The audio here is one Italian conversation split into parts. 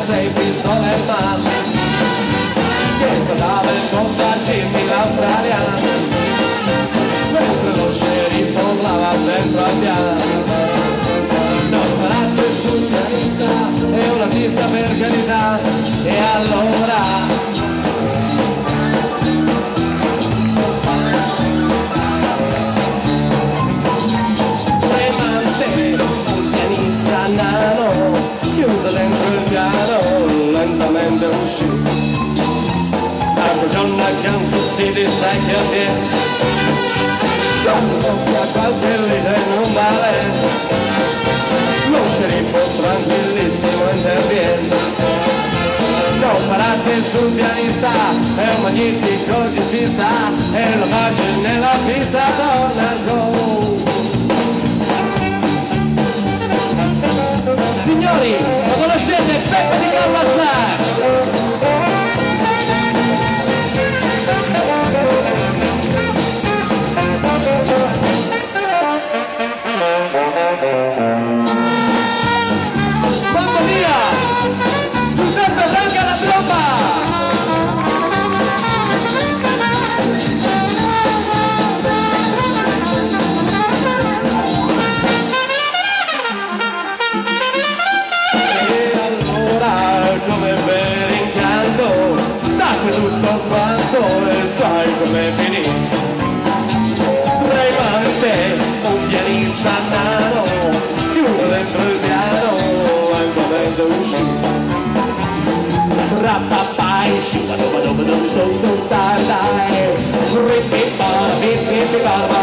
6 pistole in mano, che stava incontrarci l'australiano, mentre lo sceriffo urlava dentro al piano. Non sparate sul pianista, è un artista per carità, e allora chiuso dentro il piano, lentamente uscì. Dopo giorno a Kansas City sai che avviene, quando soffia qualche lite in un vale, lo sceriffo tranquillissimo interviene. Non sparate sul pianista, è un magnifico gestista, e la pace nella pista torna al gol. Signori, lo conoscete? Peppe di Callazzar! Mamma mia! Giuseppe Blanca la tromba! Tutto quanto e sai come finì. Tremante, un pianista nano, chiuso dentro il piano, lentamente uscì. Rappapai, sciupadobadobadobadobadai, rippipa,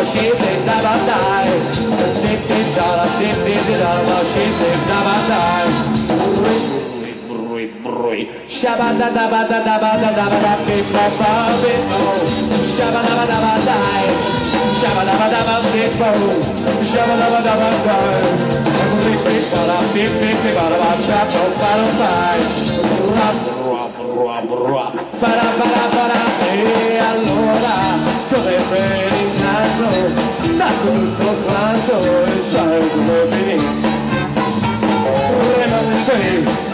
scite da battai, scite da battai. Shabada da ba da da ba da da ba da people Shabada da ba da Shabada da ba people Shabada da ba da Ripi para pipi para ba da para para e allora come per il naso da tutto quanto e sai come finì.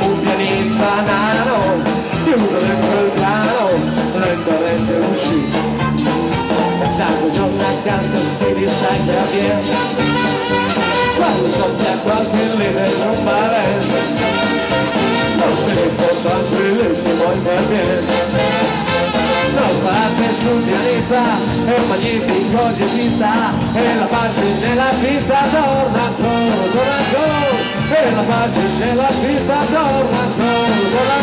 Un pianista nano, chiuso dentro il piano, lentamente uscì. Da quel giorno a Kansas City sai che avviene, quando soffia qualche lite in un mare, lo sceriffo tranquillissimo interviene. Non sparate sul pianista, è un magnifico gestista, e la pace nella pista torna ancora, e la pace nella pista torna ancora,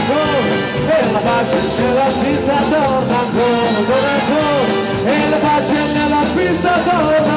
e la pace nella pista torna ancora, e la pace nella pista torna